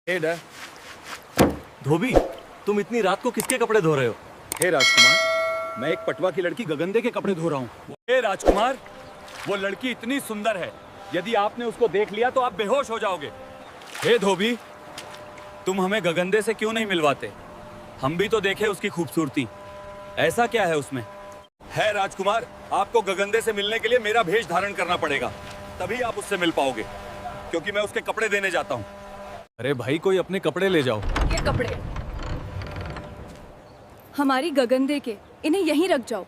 हे डर। धोबी, तुम इतनी रात को किसके कपड़े धो रहे हो? हे राजकुमार, मैं एक पटवा की लड़की गगनदे के कपड़े धो रहा हूँ। हे राजकुमार, वो लड़की इतनी सुंदर है, यदि आपने उसको देख लिया तो आप बेहोश हो जाओगे। हे धोबी, तुम हमें गगनदे से क्यों नहीं मिलवाते? हम भी तो देखें उसकी खूबसूरती। ऐसा क्या है उसमें? है राजकुमार, आपको गगनदे से मिलने के लिए मेरा भेष धारण करना पड़ेगा, तभी आप उससे मिल पाओगे, क्योंकि मैं उसके कपड़े देने जाता हूँ। अरे भाई, कोई अपने कपड़े ले जाओ। ये कपड़े हमारी गगनदे के, इन्हें यहीं रख जाओ।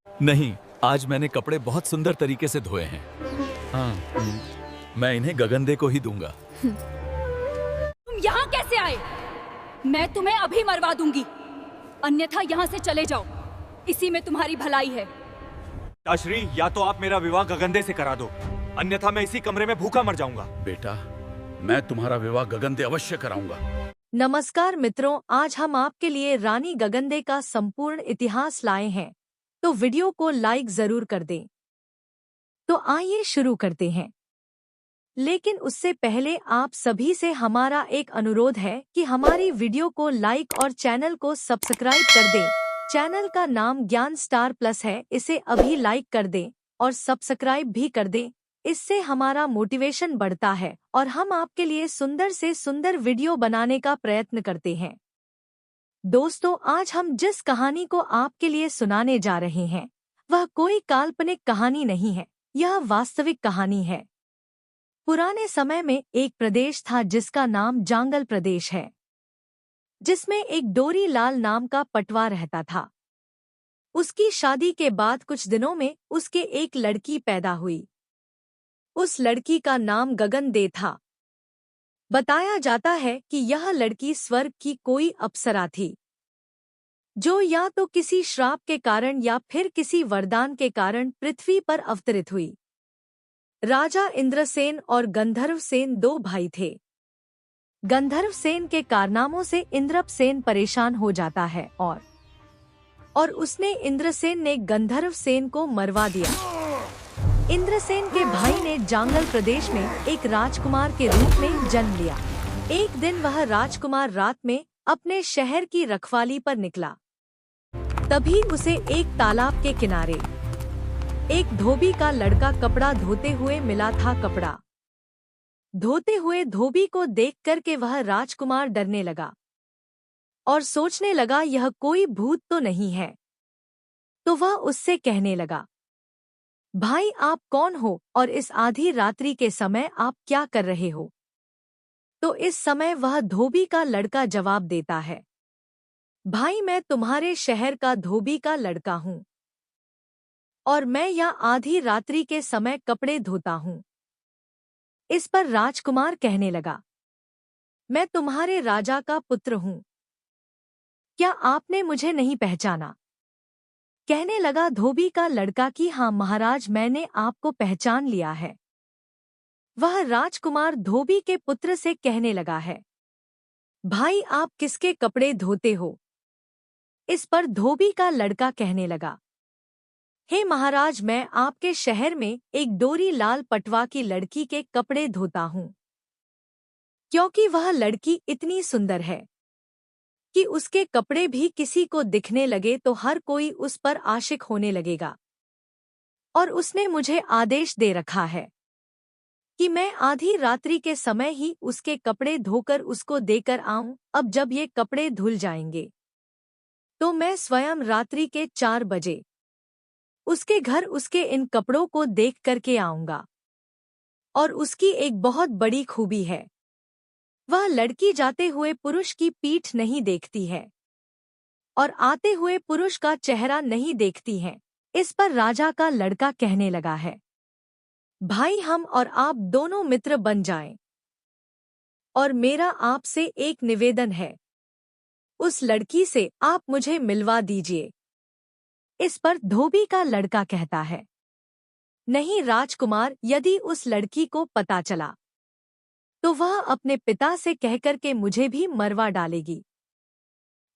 नहीं, आज मैंने कपड़े बहुत सुंदर तरीके से धोए हैं। हाँ, मैं इन्हें गगनदे को ही दूंगा। तुम यहाँ कैसे आए? मैं तुम्हें अभी मरवा दूंगी, अन्यथा यहाँ से चले जाओ। इसी में तुम्हारी भलाई है। ताश्री, या तो आप मेरा विवाह गगनदे से करा दो, अन्यथा मैं इसी कमरे में भूखा मर जाऊंगा। बेटा, मैं तुम्हारा विवाह गगनदे अवश्य कराऊंगा। नमस्कार मित्रों, आज हम आपके लिए रानी गगनदे का संपूर्ण इतिहास लाए हैं, तो वीडियो को लाइक जरूर कर दें। तो आइए शुरू करते हैं। लेकिन उससे पहले आप सभी से हमारा एक अनुरोध है कि हमारी वीडियो को लाइक और चैनल को सब्सक्राइब कर दें। चैनल का नाम ज्ञान स्टार प्लस है, इसे अभी लाइक कर दें और सब्सक्राइब भी कर दें। इससे हमारा मोटिवेशन बढ़ता है और हम आपके लिए सुंदर से सुंदर वीडियो बनाने का प्रयत्न करते हैं। दोस्तों, आज हम जिस कहानी को आपके लिए सुनाने जा रहे हैं वह कोई काल्पनिक कहानी नहीं है, यह वास्तविक कहानी है। पुराने समय में एक प्रदेश था जिसका नाम जांगल प्रदेश है, जिसमें एक डोरी लाल नाम का पटवा रहता था। उसकी शादी के बाद कुछ दिनों में उसके एक लड़की पैदा हुई। उस लड़की का नाम गगनदे था। बताया जाता है कि यह लड़की स्वर्ग की कोई अप्सरा थी, जो या तो किसी श्राप के कारण या फिर किसी वरदान के कारण पृथ्वी पर अवतरित हुई। राजा इंद्रसेन और गंधर्वसेन दो भाई थे। गंधर्वसेन के कारनामों से इंद्रसेन परेशान हो जाता है और उसने इंद्रसेन ने गंधर्वसेन को मरवा दिया। इंद्रसेन के भाई ने जांगल प्रदेश में एक राजकुमार के रूप में जन्म लिया। एक दिन वह राजकुमार रात में अपने शहर की रखवाली पर निकला। तभी उसे एक तालाब के किनारे एक धोबी का लड़का कपड़ा धोते हुए मिला था। कपड़ा धोते हुए धोबी को देखकर के वह राजकुमार डरने लगा और सोचने लगा यह कोई भूत तो नहीं है। तो वह उससे कहने लगा, भाई आप कौन हो और इस आधी रात्रि के समय आप क्या कर रहे हो? तो इस समय वह धोबी का लड़का जवाब देता है, भाई मैं तुम्हारे शहर का धोबी का लड़का हूँ और मैं यहाँ आधी रात्रि के समय कपड़े धोता हूँ। इस पर राजकुमार कहने लगा, मैं तुम्हारे राजा का पुत्र हूँ, क्या आपने मुझे नहीं पहचाना? कहने लगा धोबी का लड़का कि हाँ महाराज, मैंने आपको पहचान लिया है। वह राजकुमार धोबी के पुत्र से कहने लगा है, भाई आप किसके कपड़े धोते हो? इस पर धोबी का लड़का कहने लगा, हे महाराज, मैं आपके शहर में एक डोरी लाल पटवा की लड़की के कपड़े धोता हूँ, क्योंकि वह लड़की इतनी सुंदर है कि उसके कपड़े भी किसी को दिखने लगे तो हर कोई उस पर आशिक होने लगेगा। और उसने मुझे आदेश दे रखा है कि मैं आधी रात्रि के समय ही उसके कपड़े धोकर उसको देकर आऊं। अब जब ये कपड़े धुल जाएंगे तो मैं स्वयं रात्रि के 4 बजे उसके घर उसके इन कपड़ों को देख करके आऊंगा। और उसकी एक बहुत बड़ी खूबी है, वह लड़की जाते हुए पुरुष की पीठ नहीं देखती है और आते हुए पुरुष का चेहरा नहीं देखती है। इस पर राजा का लड़का कहने लगा है, भाई हम और आप दोनों मित्र बन जाएं, और मेरा आपसे एक निवेदन है, उस लड़की से आप मुझे मिलवा दीजिए। इस पर धोबी का लड़का कहता है, नहीं राजकुमार, यदि उस लड़की को पता चला तो वह अपने पिता से कहकर के मुझे भी मरवा डालेगी।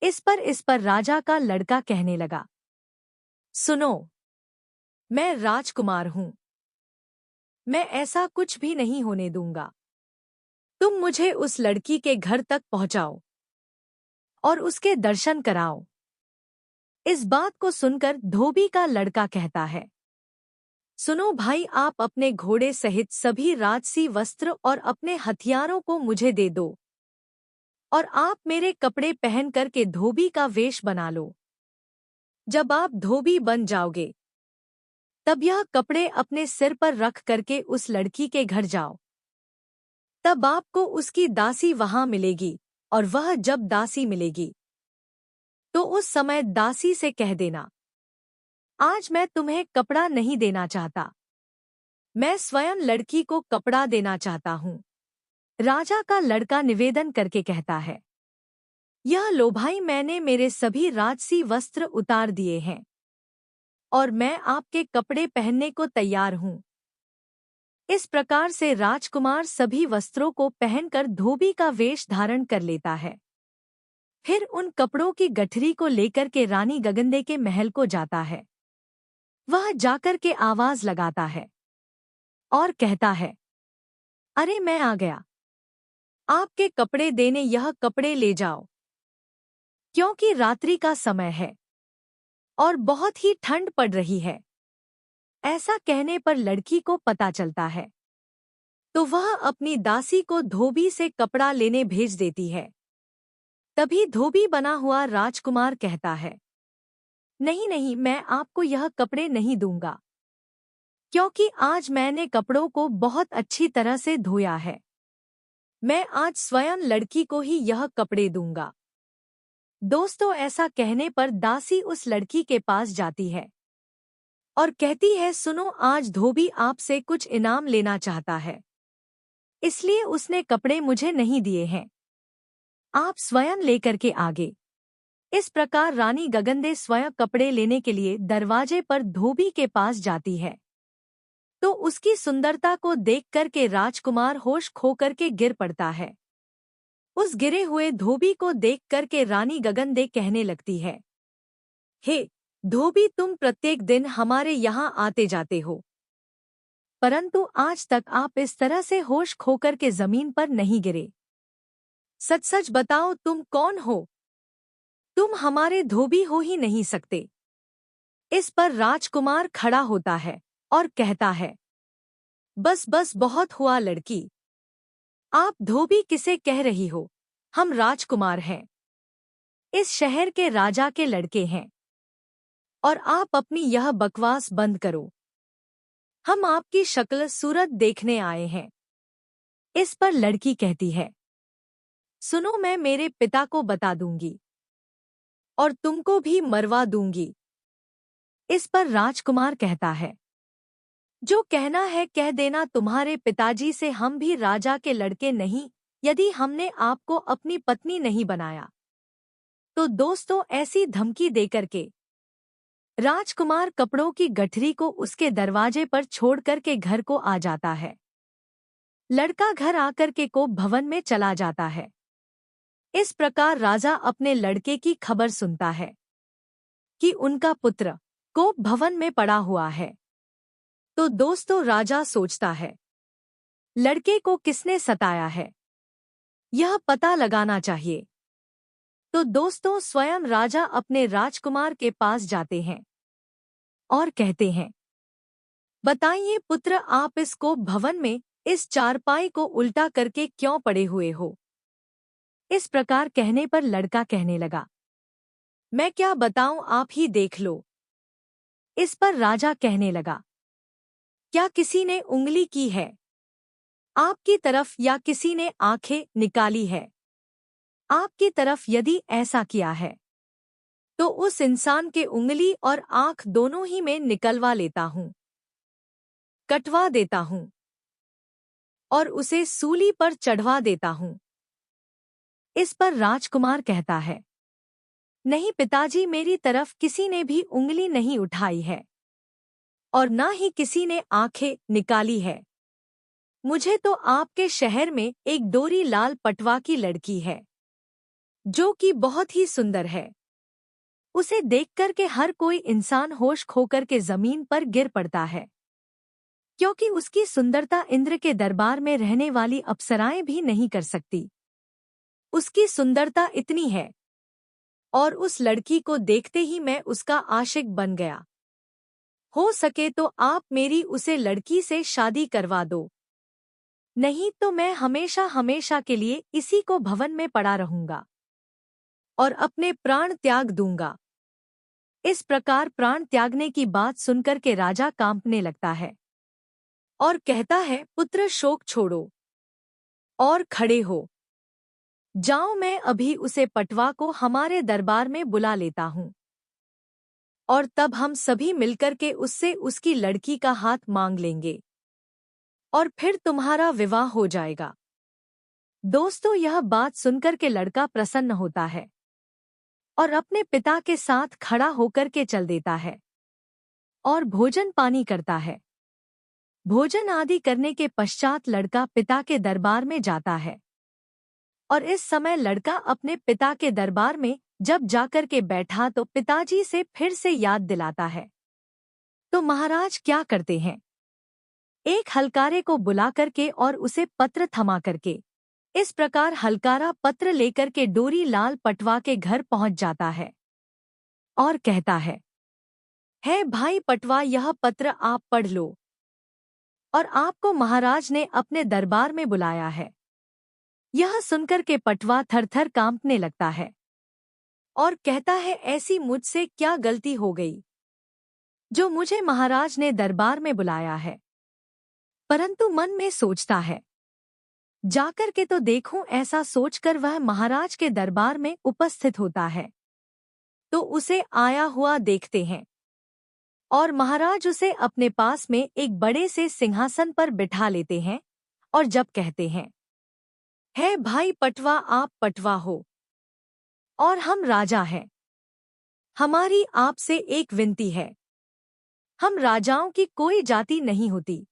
इस पर राजा का लड़का कहने लगा, सुनो, मैं राजकुमार हूँ, मैं ऐसा कुछ भी नहीं होने दूंगा। तुम मुझे उस लड़की के घर तक पहुंचाओ और उसके दर्शन कराओ। इस बात को सुनकर धोबी का लड़का कहता है, सुनो भाई, आप अपने घोड़े सहित सभी राजसी वस्त्र और अपने हथियारों को मुझे दे दो और आप मेरे कपड़े पहन करके धोबी का वेश बना लो। जब आप धोबी बन जाओगे तब यह कपड़े अपने सिर पर रख करके उस लड़की के घर जाओ। तब आपको उसकी दासी वहां मिलेगी और वह जब दासी मिलेगी तो उस समय दासी से कह देना, आज मैं तुम्हें कपड़ा नहीं देना चाहता, मैं स्वयं लड़की को कपड़ा देना चाहता हूँ। राजा का लड़का निवेदन करके कहता है, यह लो भाई, मैंने मेरे सभी राजसी वस्त्र उतार दिए हैं और मैं आपके कपड़े पहनने को तैयार हूँ। इस प्रकार से राजकुमार सभी वस्त्रों को पहनकर धोबी का वेश धारण कर लेता है। फिर उन कपड़ों की गठरी को लेकर के रानी गगनदे के महल को जाता है। वह जाकर के आवाज लगाता है और कहता है, अरे मैं आ गया, आपके कपड़े देने यह कपड़े ले जाओ, क्योंकि रात्रि का समय है और बहुत ही ठंड पड़ रही है। ऐसा कहने पर लड़की को पता चलता है तो वह अपनी दासी को धोबी से कपड़ा लेने भेज देती है। तभी धोबी बना हुआ राजकुमार कहता है, नहीं नहीं, मैं आपको यह कपड़े नहीं दूंगा, क्योंकि आज मैंने कपड़ों को बहुत अच्छी तरह से धोया है। मैं आज स्वयं लड़की को ही यह कपड़े दूंगा। दोस्तों, ऐसा कहने पर दासी उस लड़की के पास जाती है और कहती है, सुनो, आज धोबी आपसे कुछ इनाम लेना चाहता है, इसलिए उसने कपड़े मुझे नहीं दिए हैं, आप स्वयं लेकर के आगे। इस प्रकार रानी गगनदे स्वयं कपड़े लेने के लिए दरवाजे पर धोबी के पास जाती है तो उसकी सुंदरता को देख करके राजकुमार होश खो करके गिर पड़ता है। उस गिरे हुए धोबी को देख करके रानी गगनदे कहने लगती है, हे धोबी, तुम प्रत्येक दिन हमारे यहाँ आते जाते हो, परंतु आज तक आप इस तरह से होश खोकर के जमीन पर नहीं गिरे। सच सच बताओ, तुम कौन हो? तुम हमारे धोबी हो ही नहीं सकते। इस पर राजकुमार खड़ा होता है और कहता है, बस बस, बहुत हुआ लड़की, आप धोबी किसे कह रही हो? हम राजकुमार हैं, इस शहर के राजा के लड़के हैं, और आप अपनी यह बकवास बंद करो। हम आपकी शक्ल सूरत देखने आए हैं। इस पर लड़की कहती है, सुनो, मैं मेरे पिता को बता दूंगी और तुमको भी मरवा दूंगी। इस पर राजकुमार कहता है, जो कहना है कह देना, तुम्हारे पिताजी से हम भी राजा के लड़के नहीं, यदि हमने आपको अपनी पत्नी नहीं बनाया। तो दोस्तों, ऐसी धमकी देकर के राजकुमार कपड़ों की गठरी को उसके दरवाजे पर छोड़ करके घर को आ जाता है। लड़का घर आकर के कोप भवन में चला जाता है। इस प्रकार राजा अपने लड़के की खबर सुनता है कि उनका पुत्र कोप भवन में पड़ा हुआ है। तो दोस्तों, राजा सोचता है, लड़के को किसने सताया है, यह पता लगाना चाहिए। तो दोस्तों, स्वयं राजा अपने राजकुमार के पास जाते हैं और कहते हैं, बताइए पुत्र, आप इस कोप भवन में इस चारपाई को उल्टा करके क्यों पड़े हुए हो? इस प्रकार कहने पर लड़का कहने लगा, मैं क्या बताऊं, आप ही देख लो। इस पर राजा कहने लगा, क्या किसी ने उंगली की है आपकी तरफ, या किसी ने आंखें निकाली है आपकी तरफ? यदि ऐसा किया है तो उस इंसान के उंगली और आंख दोनों ही में निकलवा लेता हूं, कटवा देता हूं और उसे सूली पर चढ़वा देता हूं। इस पर राजकुमार कहता है, नहीं पिताजी, मेरी तरफ किसी ने भी उंगली नहीं उठाई है और ना ही किसी ने आंखें निकाली है। मुझे तो आपके शहर में एक डोरी लाल पटवा की लड़की है जो कि बहुत ही सुंदर है। उसे देखकर के हर कोई इंसान होश खोकर के जमीन पर गिर पड़ता है। क्योंकि उसकी सुंदरता इंद्र के दरबार में रहने वाली अप्सराएं भी नहीं कर सकती। उसकी सुंदरता इतनी है, और उस लड़की को देखते ही मैं उसका आशिक बन गया। हो सके तो आप मेरी उसे लड़की से शादी करवा दो, नहीं तो मैं हमेशा हमेशा के लिए इसी को भवन में पड़ा रहूंगा और अपने प्राण त्याग दूंगा। इस प्रकार प्राण त्यागने की बात सुनकर के राजा कांपने लगता है और कहता है, पुत्र शोक छोड़ो और खड़े हो जाओ, मैं अभी उसे पटवा को हमारे दरबार में बुला लेता हूँ और तब हम सभी मिलकर के उससे उसकी लड़की का हाथ मांग लेंगे और फिर तुम्हारा विवाह हो जाएगा। दोस्तों, यह बात सुनकर के लड़का प्रसन्न होता है और अपने पिता के साथ खड़ा होकर के चल देता है और भोजन पानी करता है। भोजन आदि करने के पश्चात लड़का पिता के दरबार में जाता है और इस समय लड़का अपने पिता के दरबार में जब जाकर के बैठा तो पिताजी से फिर से याद दिलाता है। तो महाराज क्या करते हैं, एक हलकारे को बुला करके और उसे पत्र थमा करके इस प्रकार हलकारा पत्र लेकर के डोरी लाल पटवा के घर पहुंच जाता है और कहता है भाई पटवा, यह पत्र आप पढ़ लो और आपको महाराज ने अपने दरबार में बुलाया है। यह सुनकर के पटवा थरथर कांपने लगता है और कहता है, ऐसी मुझसे क्या गलती हो गई जो मुझे महाराज ने दरबार में बुलाया है। परंतु मन में सोचता है, जाकर के तो देखूं। ऐसा सोचकर वह महाराज के दरबार में उपस्थित होता है तो उसे आया हुआ देखते हैं और महाराज उसे अपने पास में एक बड़े से सिंहासन पर बिठा लेते हैं और जब कहते हैं, भाई पटवा, आप पटवा हो और हम राजा हैं। हमारी आपसे एक विनती है, हम राजाओं की कोई जाति नहीं होती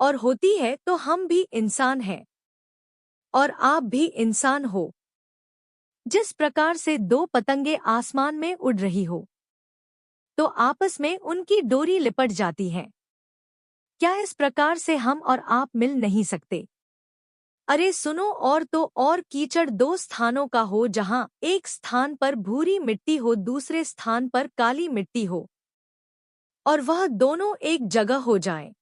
और होती है तो हम भी इंसान हैं और आप भी इंसान हो। जिस प्रकार से दो पतंगे आसमान में उड़ रही हो तो आपस में उनकी डोरी लिपट जाती है, क्या इस प्रकार से हम और आप मिल नहीं सकते? अरे सुनो, और तो और कीचड़ दो स्थानों का हो, जहां एक स्थान पर भूरी मिट्टी हो, दूसरे स्थान पर काली मिट्टी हो और वह दोनों एक जगह हो जाएं,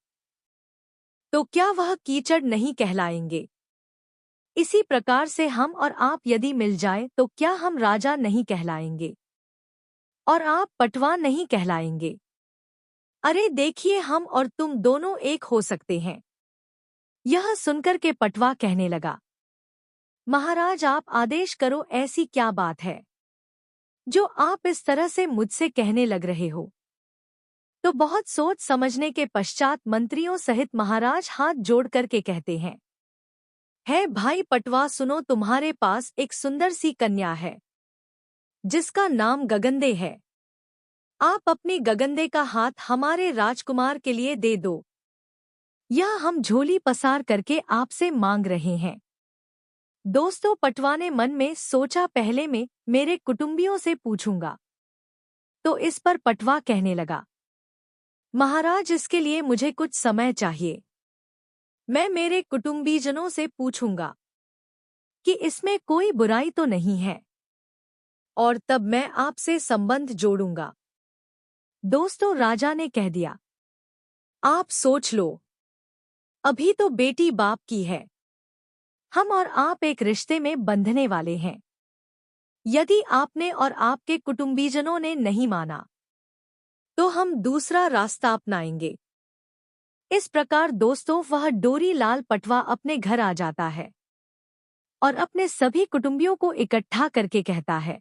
तो क्या वह कीचड़ नहीं कहलाएंगे? इसी प्रकार से हम और आप यदि मिल जाए तो क्या हम राजा नहीं कहलाएंगे और आप पटवा नहीं कहलाएंगे? अरे देखिए, हम और तुम दोनों एक हो सकते हैं। यह सुनकर के पटवा कहने लगा, महाराज आप आदेश करो, ऐसी क्या बात है जो आप इस तरह से मुझसे कहने लग रहे हो? तो बहुत सोच समझने के पश्चात मंत्रियों सहित महाराज हाथ जोड़ करके कहते हैं, भाई पटवा सुनो, तुम्हारे पास एक सुंदर सी कन्या है जिसका नाम गगनदे है। आप अपनी गगनदे का हाथ हमारे राजकुमार के लिए दे दो, यह हम झोली पसार करके आपसे मांग रहे हैं। दोस्तों, पटवा ने मन में सोचा, पहले में मेरे कुटुंबियों से पूछूंगा। तो इस पर पटवा कहने लगा, महाराज इसके लिए मुझे कुछ समय चाहिए। मैं मेरे कुटुंबीजनों से पूछूंगा कि इसमें कोई बुराई तो नहीं है और तब मैं आपसे संबंध जोड़ूंगा। दोस्तों, राजा ने कह दिया, आप सोच लो, अभी तो बेटी बाप की है, हम और आप एक रिश्ते में बंधने वाले हैं। यदि आपने और आपके कुटुंबीजनों ने नहीं माना तो हम दूसरा रास्ता अपनाएंगे। इस प्रकार दोस्तों, वह डोरी लाल पटवा अपने घर आ जाता है और अपने सभी कुटुंबियों को इकट्ठा करके कहता है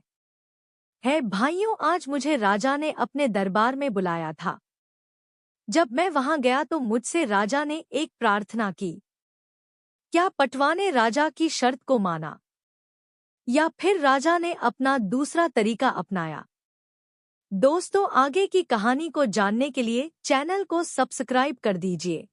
भाइयों, आज मुझे राजा ने अपने दरबार में बुलाया था। जब मैं वहां गया तो मुझसे राजा ने एक प्रार्थना की। क्या पटवा ने राजा की शर्त को माना या फिर राजा ने अपना दूसरा तरीका अपनाया? दोस्तों, आगे की कहानी को जानने के लिए चैनल को सब्सक्राइब कर दीजिए।